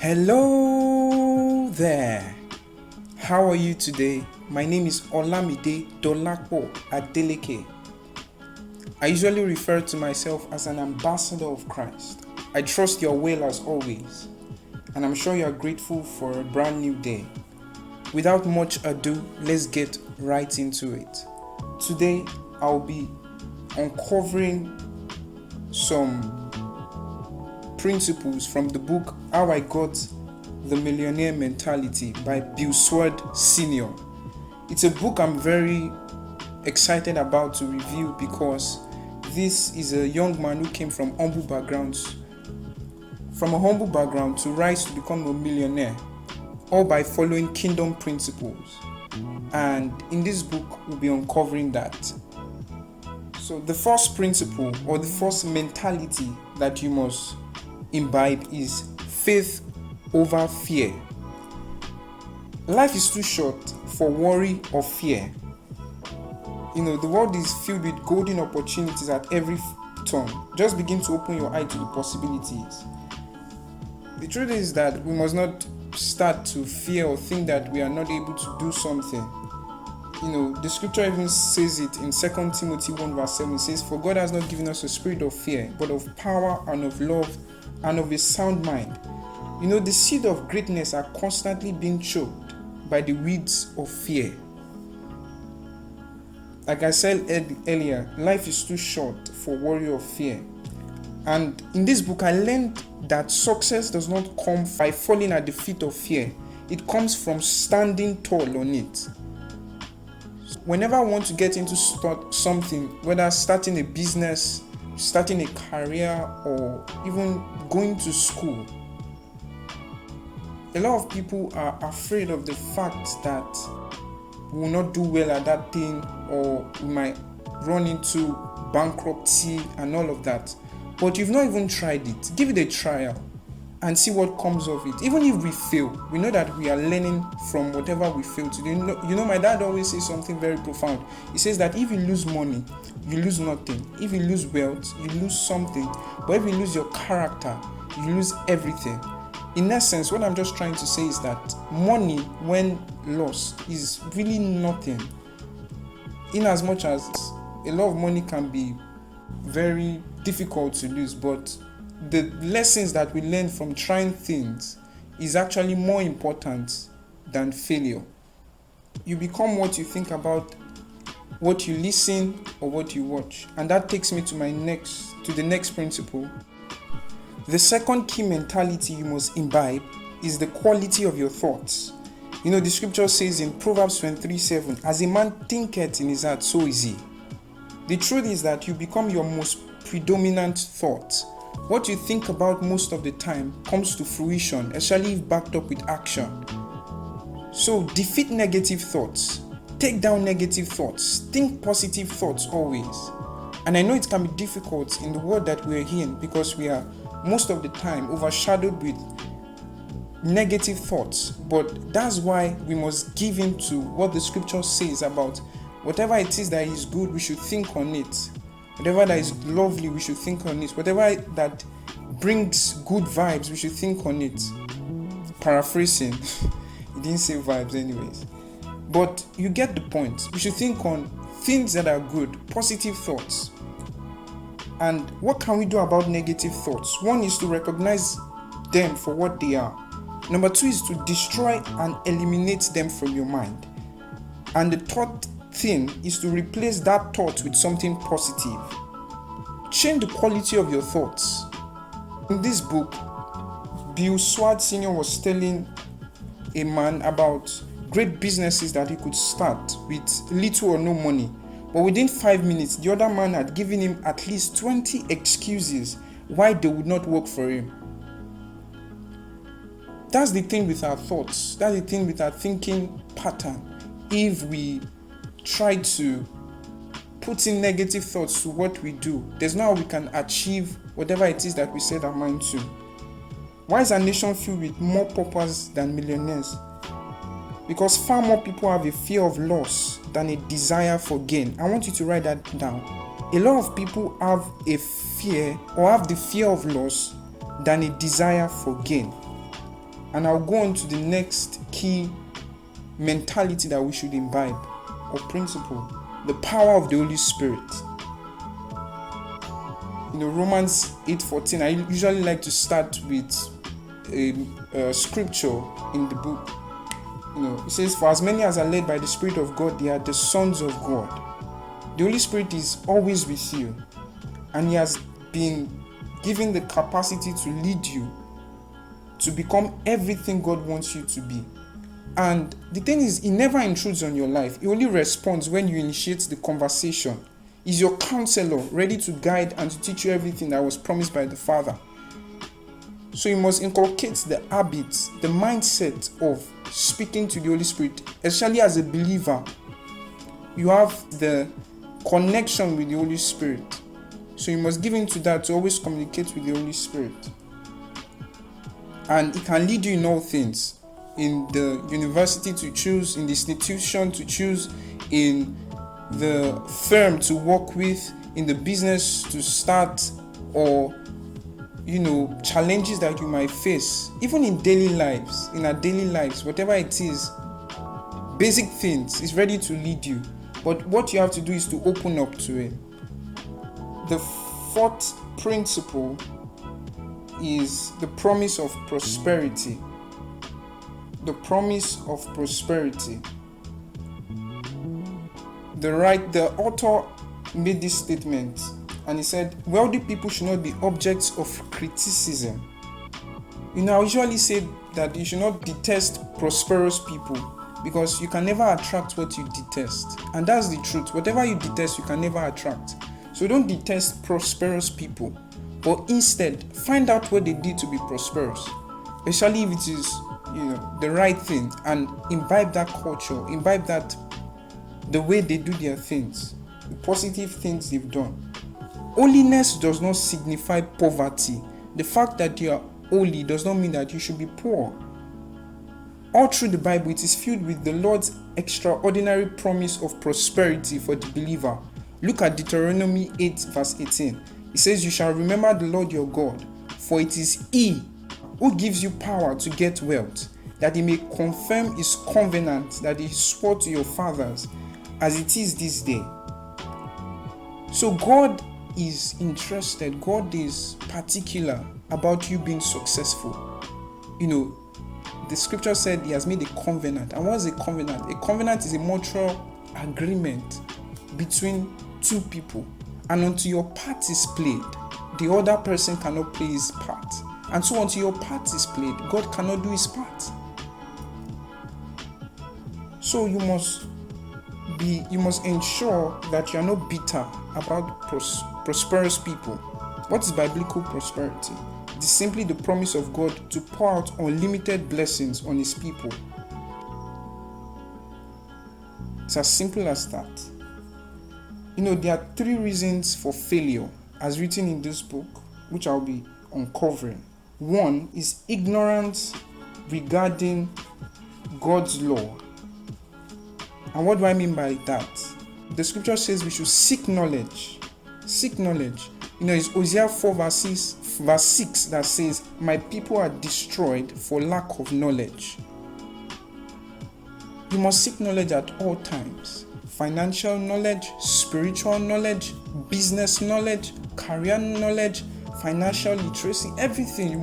Hello there. How are you today? My name is Olamide Adeleke. I usually refer to myself as an ambassador of Christ. I trust you're well as always, and I'm sure you're grateful for a brand new day. Without much ado, let's get right into it. Today, I'll be uncovering some principles from the book How I Got the Millionaire Mentality by Bill Sword Sr. It's a book I'm very excited about to review because this is a young man who came from a humble background to rise to become a millionaire, all by following kingdom principles. And in this book, we'll be uncovering that. So the first principle or the first mentality that you must imbibe is faith over fear. Life is too short for worry or fear. The world is filled with golden opportunities at every turn. Just begin to open your eye to the possibilities. The truth is that we must not start to fear or think that we are not able to do something. The scripture even says it in 2 Timothy 1 verse 7. It says, "For God has not given us a spirit of fear, but of power and of love and of a sound mind." The seed of greatness are constantly being choked by the weeds of fear. Like I said earlier, life is too short for worry or fear. And in this book, I learned that success does not come by falling at the feet of fear. It comes from standing tall on it. Whenever I want to get into something, whether starting a business, starting a career, or even going to school, a lot of people are afraid of the fact that we will not do well at that thing, or we might run into bankruptcy and all of that. But you've not even tried it. Give it a trial and see what comes of it. Even if we fail, we know that we are learning from whatever we fail to do. My dad always says something very profound. He says that if you lose money, you lose nothing. If you lose wealth, you lose something. But if you lose your character, you lose everything. In essence, what I'm just trying to say is that money, when lost, is really nothing. In as much as a lot of money can be very difficult to lose, but the lessons that we learn from trying things is actually more important than failure. You become what you think about, what you listen, or what you watch. And that takes me to the next principle. The second key mentality you must imbibe is the quality of your thoughts. The scripture says in Proverbs 23:7, "As a man thinketh in his heart, so is he." The truth is that you become your most predominant thought. What you think about most of the time comes to fruition, especially if backed up with action. So defeat negative thoughts. Take down negative thoughts. Think positive thoughts always. And I know it can be difficult in the world that we're in because we are most of the time overshadowed with negative thoughts. But that's why we must give in to what the scripture says about whatever it is that is good, we should think on it. Whatever that is lovely, we should think on it. Whatever that brings good vibes, we should think on it. Paraphrasing. He didn't say vibes anyways. But you get the point. We should think on things that are good, positive thoughts. And what can we do about negative thoughts? One is to recognize them for what they are. Number two is to destroy and eliminate them from your mind. And the third thing is to replace that thought with something positive. Change the quality of your thoughts. In this book, Bill Sword Sr. was telling a man about great businesses that he could start with little or no money. But within 5 minutes, the other man had given him at least 20 excuses why they would not work for him. That's the thing with our thoughts. That's the thing with our thinking pattern. If we try to put in negative thoughts to what we do, there's no how we can achieve whatever it is that we set our mind to. Why is our nation filled with more paupers than millionaires? Because far more people have a fear of loss than a desire for gain. I want you to write that down. A lot of people have a fear or have the fear of loss than a desire for gain. And I'll go on to the next key mentality that we should imbibe, or principle: the power of the Holy Spirit. Romans 8:14, I usually like to start with a scripture in the book. It says, "For as many as are led by the Spirit of God, they are the sons of God." The Holy Spirit is always with you, and He has been given the capacity to lead you to become everything God wants you to be. And the thing is, He never intrudes on your life. He only responds when you initiate the conversation. He's your counselor, ready to guide and to teach you everything that was promised by the Father. So you must inculcate the habits, the mindset of speaking to the Holy Spirit, especially as a believer. You have the connection with the Holy Spirit. So you must give into that to always communicate with the Holy Spirit. And He can lead you in all things. In the university to choose, in the institution to choose, in the firm to work with, in the business to start, or challenges that you might face, even in daily lives, in our daily lives, whatever it is, basic things, is ready to lead you. But what you have to do is to open up to it. The fourth principle is the promise of prosperity. The promise of prosperity. The author made this statement, and he said, wealthy people should not be objects of criticism. I usually say that you should not detest prosperous people, because you can never attract what you detest. And that's the truth. Whatever you detest, you can never attract. So don't detest prosperous people, but instead find out what they did to be prosperous, especially if it is the right thing, and imbibe that culture, imbibe that the way they do their things, the positive things they've done. Holiness does not signify poverty. The fact that you are holy does not mean that you should be poor. All through the Bible, it is filled with the Lord's extraordinary promise of prosperity for the believer. Look at Deuteronomy 8 verse 18. It says, "You shall remember the Lord your God, for it is He who gives you power to get wealth, that He may confirm His covenant that He swore to your fathers, as it is this day." So God is interested, God is particular about you being successful. The scripture said He has made a covenant. And what is a covenant? A covenant is a mutual agreement between two people. And until your part is played, the other person cannot play his part. And so until your part is played, God cannot do His part. So you must ensure that you are not bitter about prosperous people. What is biblical prosperity? It is simply the promise of God to pour out unlimited blessings on His people. It's as simple as that. There are 3 reasons for failure, as written in this book, which I'll be uncovering. 1 is ignorance regarding God's law. And what do I mean by that? The scripture says we should seek knowledge. Seek knowledge. It's Hosea 4 verse 6 that says, "My people are destroyed for lack of knowledge." You must seek knowledge at all times. Financial knowledge, spiritual knowledge, business knowledge, career knowledge, financial literacy, everything.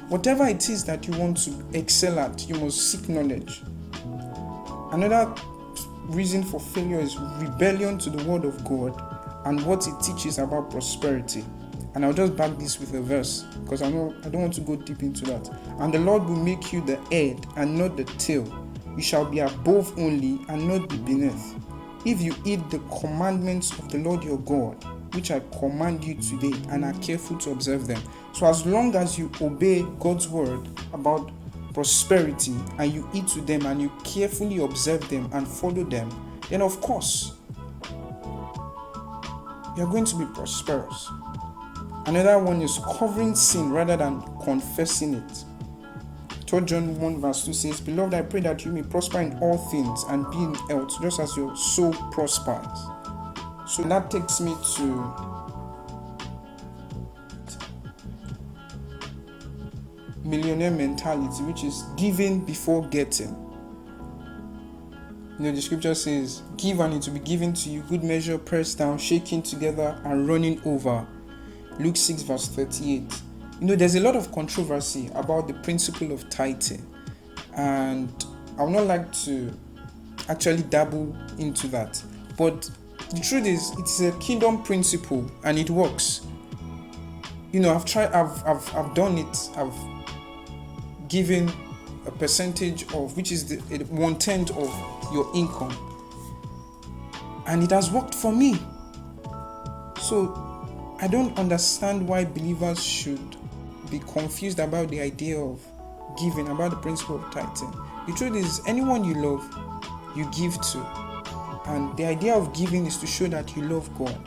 Whatever it is that you want to excel at, you must seek knowledge. Another reason for failure is rebellion to the word of God and what it teaches about prosperity. And I'll just back this with a verse, because I don't want to go deep into that. "And the Lord will make you the head and not the tail. You shall be above only and not be beneath. If you heed the commandments of the Lord your God, which I command you today, and are careful to observe them." So as long as you obey God's word about prosperity, and you heed to them, and you carefully observe them and follow them, then of course you're going to be prosperous. Another one is covering sin rather than confessing it. 3 John 1 verse 2 says, "Beloved, I pray that you may prosper in all things and be in health, just as your soul prospers." So that takes me to millionaire mentality, which is giving before getting. The scripture says, give and it will be given to you, good measure, pressed down, shaking together and running over. Luke 6 verse 38. There's a lot of controversy about the principle of tithing, and I would not like to actually dabble into that. But the truth is, it's a kingdom principle and it works. I've done it. I've given a percentage of, which is the 1/10 of your income, and it has worked for me. So I don't understand why believers should be confused about the idea of giving, about the principle of tithing. The truth is, anyone you love, you give to. And the idea of giving is to show that you love God.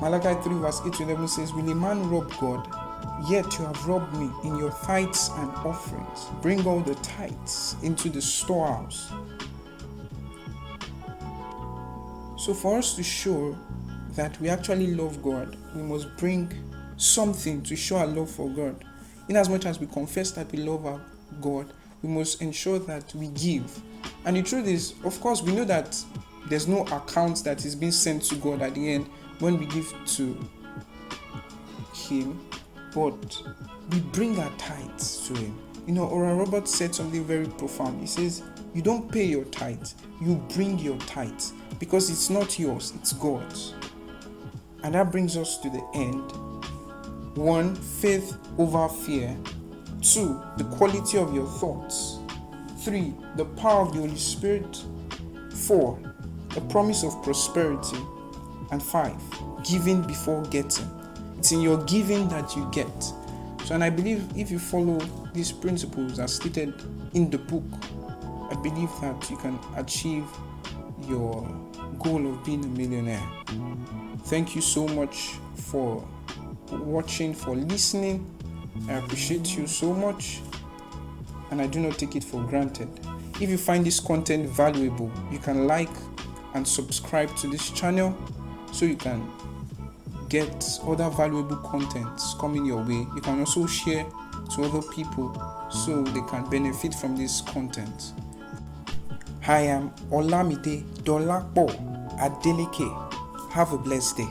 Malachi 3 verse 8 to 11 says, will a man rob God? Yet you have robbed me in your tithes and offerings. Bring all the tithes into the storehouse. So for us to show that we actually love God, we must bring something to show our love for God. In as much as we confess that we love our God, we must ensure that we give. And the truth is, of course, we know that there's no account that is being sent to God at the end when we give to Him, but we bring our tithes to Him. Oral Roberts said something very profound. He says, you don't pay your tithe, you bring your tithe, because it's not yours, it's God's. And that brings us to the end. 1, faith over fear. 2, the quality of your thoughts. 3, the power of the Holy Spirit. 4, the promise of prosperity. And 5, giving before getting. It's in your giving that you get. So, and I believe if you follow these principles as stated in the book, I believe that you can achieve your goal of being a millionaire. Thank you so much for watching, for listening. I appreciate you so much, and I do not take it for granted. If you find this content valuable, you can like and subscribe to this channel so you can get other valuable contents coming your way. You can also share to other people so they can benefit from this content. I am Olamide Adeleke. Have a blessed day.